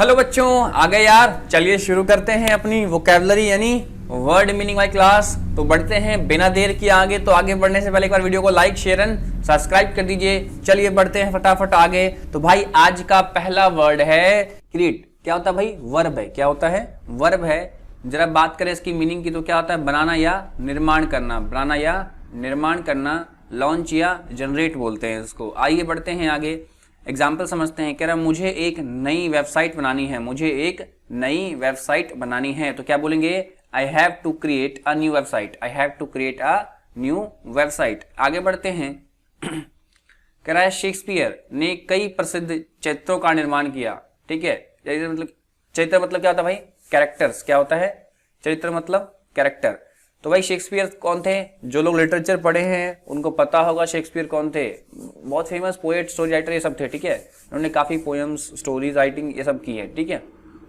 Hello बच्चों, आ गए यार। चलिए शुरू करते हैं अपनी वोकैबुलरी यानी वर्ड मीनिंग वाली क्लास। तो बढ़ते हैं बिना देर किए आगे। तो आगे बढ़ने से पहले एक बार वीडियो को लाइक शेयर एंड सब्सक्राइब कर दीजिए। चलिए बढ़ते हैं फटाफट आगे। तो भाई आज का पहला वर्ड है क्रिएट। क्या होता है भाई? वर्ब है। क्या होता है? वर्ब है। जरा बात करें इसकी मीनिंग की तो क्या होता है? बनाना या निर्माण करना। बनाना या निर्माण करना, लॉन्च या जनरेट बोलते हैं इसको। आइए बढ़ते हैं आगे, एग्जाम्पल समझते हैं। कह रहा मुझे एक नई वेबसाइट बनानी है। मुझे एक नई वेबसाइट बनानी है तो क्या बोलेंगे? I have to create a new website. I have to create a new website. आगे बढ़ते हैं। कह रहा है शेक्सपियर ने कई प्रसिद्ध चरित्रों का निर्माण किया। ठीक है, चरित्र मतलब क्या होता है भाई? कैरेक्टर्स। क्या होता है? चरित्र मतलब कैरेक्टर। तो भाई शेक्सपियर कौन थे? जो लोग लिटरेचर पढ़े हैं उनको पता होगा शेक्सपियर कौन थे। बहुत फेमस पोएट, स्टोरी राइटर ये सब थे। ठीक है, उन्होंने काफी पोएम्स, स्टोरीज राइटिंग ये सब की है। ठीक है,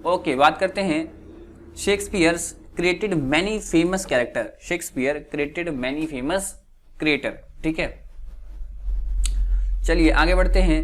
ओके। बात करते हैं, Shakespeare's created many famous character. Shakespeare created many famous creator. ठीक है, चलिए आगे बढ़ते हैं।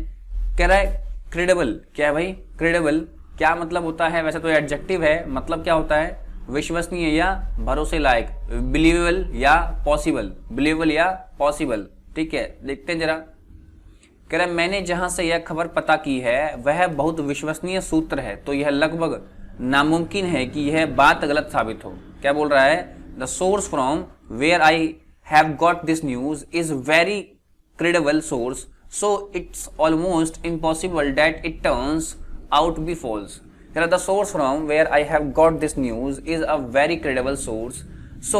कह रहा है क्रेडिबल। क्या है भाई? क्रेडिबल क्या मतलब होता है? वैसे तो एडजेक्टिव है, मतलब क्या होता है? विश्वसनीय या भरोसे लायक। बिलीवेबल या पॉसिबल। बिलीवेबल या पॉसिबल। ठीक है, देखते हैं जरा। कह रहा है मैंने जहां से यह खबर पता की है वह बहुत विश्वसनीय सूत्र है, तो यह लगभग नामुमकिन है कि यह बात गलत साबित हो। क्या बोल रहा है? The source from where I have got this news is very credible source, so it's almost impossible that it turns out be false. The source from where I have got this news is a very credible source, so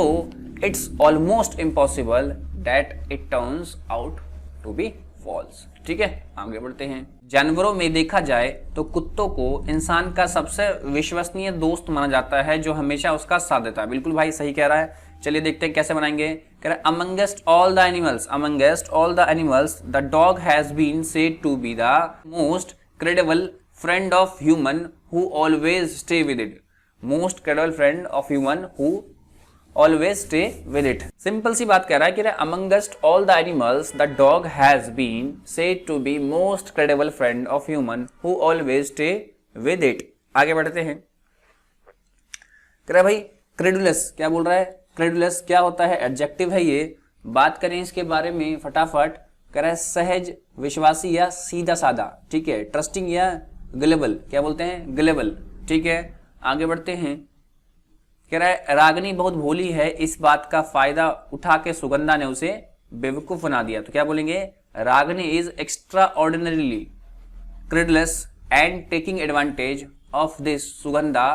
it's almost impossible that it turns out to be false. ठीक है, आगे बढ़ते हैं। जानवरों में देखा जाए तो कुत्तों को इंसान का सबसे विश्वसनीय दोस्त माना जाता है जो हमेशा उसका साथ देता है। बिल्कुल भाई सही कह रहा है। चलिए देखते हैं कैसे बनाएंगे। कह रहा है amongst all the animals the dog has been said to be the most credible friend of human who always stay with it. Most credible friend of human who always stay with it. Simple सी बात कह रहा है कि amongst all the animals the dog has been said to be most credible friend of human who always stay with it. आगे बढ़ते हैं। कह रहा है भाई credulous। क्या बोल रहा है? credulous क्या होता है? एडजेक्टिव है ये। बात करें इसके बारे में फटाफट। कह रहा है सहज, विश्वासी या सीधा साधा। ठीक है, ट्रस्टिंग या गलेबल। क्या बोलते हैं? गलेबल। ठीक है, आगे बढ़ते हैं। कह रहा है रागनी बहुत भोली है, इस बात का फायदा उठा के सुगंधा ने उसे बेवकूफ बना दिया। तो क्या बोलेंगे? Ragini is extraordinarily credulous and taking advantage of this Sugandha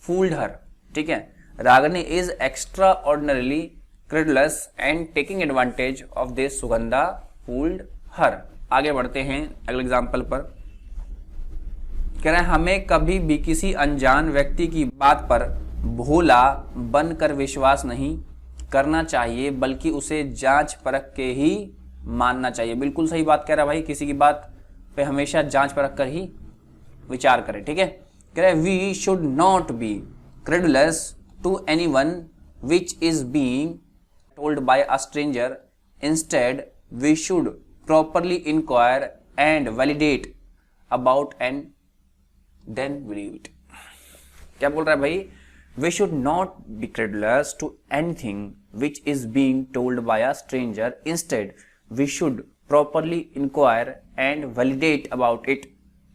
fooled her. ठीक है, Ragini is extraordinarily credulous and taking advantage of this Sugandha fooled her. आगे बढ़ते हैं अगले एग्जाम्पल पर। कह रहे हैं हमें कभी भी किसी अनजान व्यक्ति की बात पर भोला बनकर विश्वास नहीं करना चाहिए, बल्कि उसे जांच परख के ही मानना चाहिए। बिल्कुल सही बात कह रहा है भाई। किसी की बात पे हमेशा जांच परख कर ही विचार करें। ठीक है, कह रहे हैं we should not be credulous to anyone which is being told by a stranger, instead we should properly inquire and validate about and then believe it. क्या बोल रहा है भाई? We should not be credulous to anything which is being told by a stranger. Instead, we should properly inquire and validate about it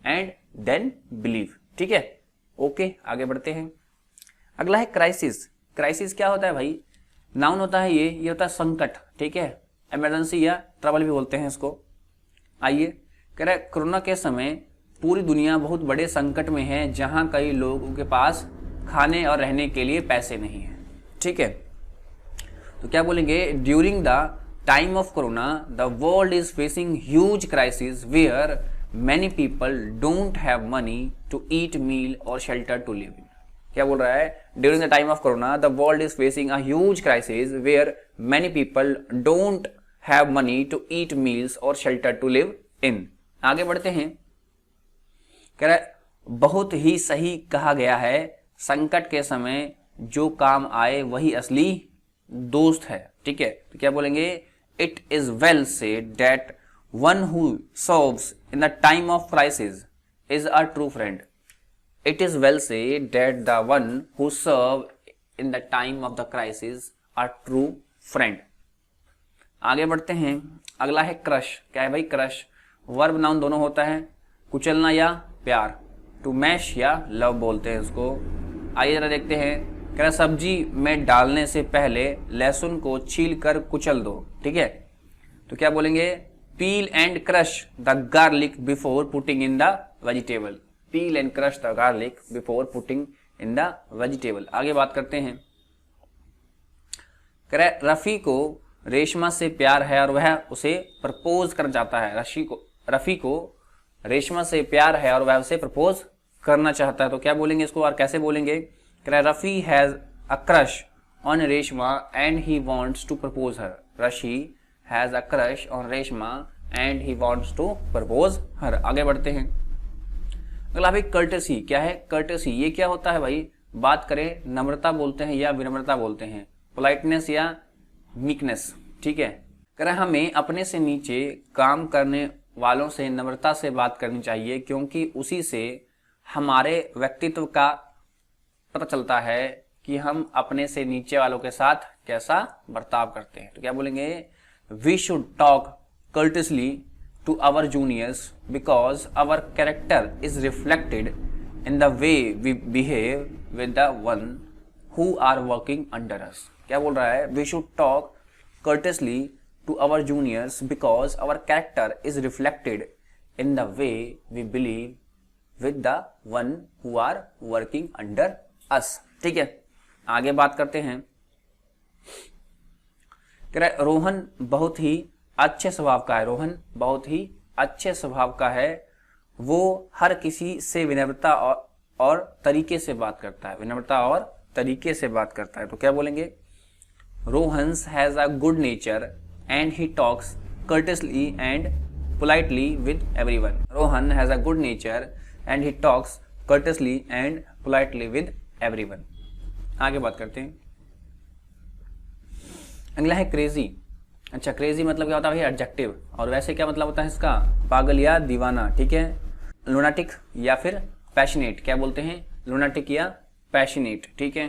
and then believe. ठीक है, okay आगे बढ़ते हैं। अगला है क्राइसिस। क्राइसिस क्या होता है भाई? नाउन होता है ये होता है संकट। ठीक है, इमरजेंसी या ट्रबल भी बोलते हैं इसको। आइए, कह रहा है कोरोना के समय पूरी दुनिया बहुत बड़े संकट में है, जहां कई लोगों के पास खाने और रहने के लिए पैसे नहीं है। ठीक है, तो क्या बोलेंगे? During the time of corona the world is facing huge crisis where many people don't have money to eat meal और शेल्टर टू लिव इन। क्या बोल रहा है? During the time of corona the world is facing a huge crisis where many people don't have money to eat meals और shelter to live in. आगे बढ़ते हैं। कह रहा है बहुत ही सही कहा गया है, संकट के समय जो काम आए वही असली दोस्त है। ठीक है, तो क्या बोलेंगे? It is well said that one who serves in the time of crisis is a true friend. It is well said that the one who serve in the time of the crisis are true friend. आगे बढ़ते हैं, अगला है crush. क्या है भाई? Crush verb noun दोनों होता है, कुचलना या प्यार, टू मैश या लव बोलते हैं इसको। आइए जरा देखते हैं। कह रहा सब्जी में डालने से पहले लहसुन को छील कर कुचल दो, ठीक है। तो क्या बोलेंगे? Peel and crush the garlic before putting in the vegetable. Peel and crush the garlic before putting in the vegetable. आगे बात करते हैं। कह रहा रफी को रेशमा से प्यार है और वह उसे प्रपोज कर जाता है। रफी को रेशमा से प्यार है और वह उसे प्रपोज करना चाहता है। तो क्या बोलेंगे इसको और कैसे बोलेंगे? कह रहा Rafi has a crush on Reshma and he wants to propose her. Rashi has a crush on Reshma and he wants to propose her. आगे बढ़ते हैं। अगला भाई कर्टेसी। क्या है कर्टेसी? ये क्या होता है भाई? बात करें नम्रता बोलते हैं या विनम्रता बोलते हैं, पोलाइटनेस या मीकनेस, ठीक है। कह रहा हमें अपने से नीचे काम करने वालों से नम्रता से बात करनी चाहिए क्योंकि उसी से हमारे व्यक्तित्व का पता चलता है कि हम अपने से नीचे वालों के साथ कैसा बर्ताव करते हैं। तो क्या बोलेंगे? We should talk courteously to our juniors because our character is reflected in the way we behave with the one who are working under us. क्या बोल रहा है? We should talk courteously to our juniors because our character is reflected in the way we believe with the one who are working under us, ठीक है। आगे बात करते हैं। कह रहा है रोहन बहुत ही अच्छे स्वभाव का है। रोहन बहुत ही अच्छे स्वभाव का है, वो हर किसी से विनम्रता और तरीके से बात करता है। विनम्रता और तरीके से बात करता है। तो क्या बोलेंगे? Rohans has a good nature and he talks courteously and politely with everyone. Rohan has a good nature and he talks courteously and politely with everyone. आगे बात करते हैं। अगला है क्रेजी। अच्छा, क्रेजी मतलब क्या होता है भाई? एडजेक्टिव। और वैसे क्या मतलब होता है इसका? पागल या दीवाना, ठीक है। लुनाटिक या फिर पैशनेट। क्या बोलते हैं? लुनाटिक या पैशनेट, ठीक है।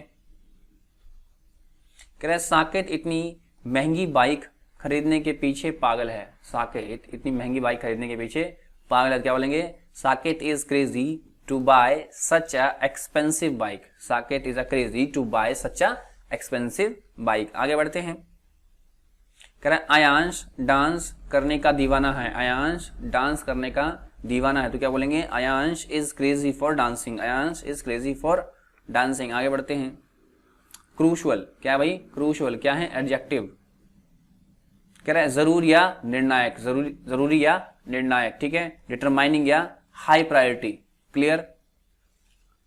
कह रहा है साकेत इतनी महंगी बाइक खरीदने के पीछे पागल है। साकेत इतनी महंगी बाइक खरीदने के पीछे पागल है। क्या बोलेंगे? Saket is crazy to buy such a expensive bike. Saket is a crazy to buy such a expensive bike. आगे बढ़ते हैं। कह रहा है आयांश डांस करने का दीवाना है। आयांश डांस करने का दीवाना है। तो क्या बोलेंगे? Aayansh is crazy for dancing. Aayansh is crazy for dancing. आगे बढ़ते हैं। क्रूशल। क्या है भाई? क्रूशल क्या है? एडजेक्टिव। कह रहा है जरूर या निर्णायक। जरूरी या निर्णायक, ठीक है। डिटरमाइनिंग या हाई प्रायोरिटी। क्लियर?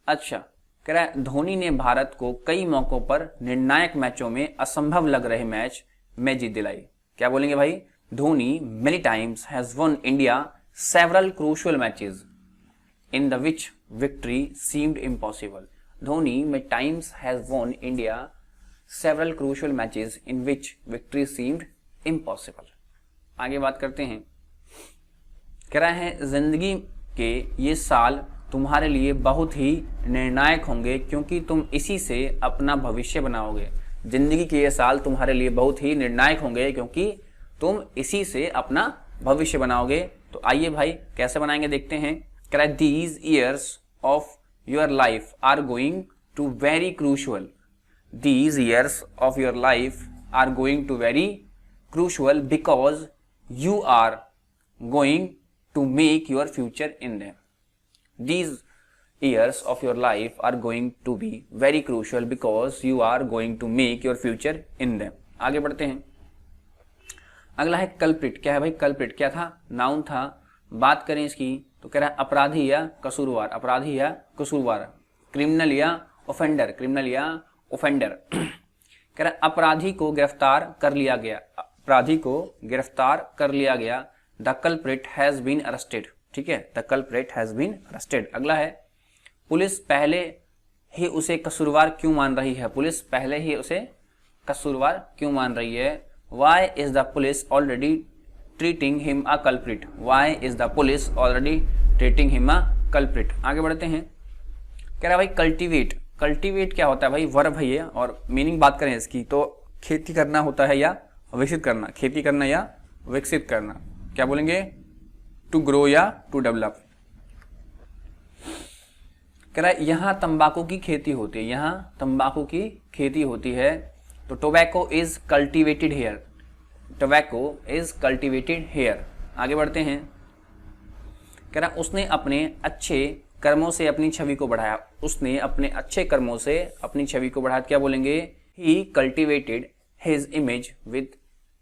अच्छा, कह रहा है धोनी ने भारत को कई मौकों पर निर्णायक मैचों में असंभव लग रहे मैच में जीत दिलाई। क्या बोलेंगे भाई? Dhoni many times has won India several crucial matches in the which victory seemed impossible. Dhoni many times has won India several crucial matches in which victory seemed impossible। आगे बात करते हैं। कह रहा है जिंदगी के ये साल तुम्हारे लिए बहुत ही निर्णायक होंगे क्योंकि तुम इसी से अपना भविष्य बनाओगे। जिंदगी के ये साल तुम्हारे लिए बहुत ही निर्णायक होंगे क्योंकि तुम इसी से अपना भविष्य बनाओगे। तो आइए भाई कैसे बनाएंगे देखते हैं। कह रहा है these years of your life are going to very crucial। These years of your life are going to very crucial because you are going to make your future in them। These years of your life are going to be very crucial because you are going to make your future in them। आगे बढ़ते हैं। अगला है culprit. क्या है भाई? Culprit क्या था? नाउन था। बात करें इसकी तो कह रहा है अपराधी या कसूरवार। अपराधी या कसूरवार। क्रिमिनल या ऑफेंडर। क्रिमिनल या ऑफेंडर। कह रहा है अपराधी को गिरफ्तार कर लिया गया। अपराधी को गिरफ्तार कर लिया गया। The culprit has been arrested. ठीक है, the culprit has been arrested. अगला है पुलिस पहले ही उसे कसूरवार क्यों मान रही है? पुलिस पहले ही उसे कसूरवार क्यों मान रही है? Why is the police already treating him a culprit? Why is the police already treating him a culprit? आगे बढ़ते हैं। कह रहा है भाई कल्टीवेट, कल्टीवेट क्या होता है भाई, वर्ब है ये, और मीनिंग बात करें इसकी तो खेती करना होता है या विकसित करना, खेती करना या विकसित करना, क्या बोलेंगे, टू ग्रो या टू डेवलप। कह रहा है यहां तंबाकू की खेती होती है, यहां तंबाकू की खेती होती है, तो tobacco is cultivated here, tobacco is cultivated here. आगे बढ़ते हैं, कह रहा उसने अपने अच्छे कर्मों से अपनी छवि को बढ़ाया, उसने अपने अच्छे कर्मों से अपनी छवि को बढ़ाया, क्या बोलेंगे, he cultivated his image with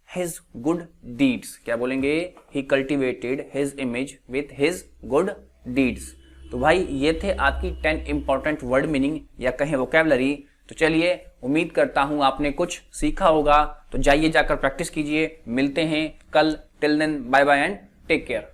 his good deeds, क्या बोलेंगे, he cultivated his image with his good deeds. तो भाई ये थे आपकी 10 इंपॉर्टेंट वर्ड मीनिंग या कहें वोकैबुलरी। तो चलिए उम्मीद करता हूं आपने कुछ सीखा होगा, तो जाइए जाकर प्रैक्टिस कीजिए, मिलते हैं कल, till then bye bye and take care.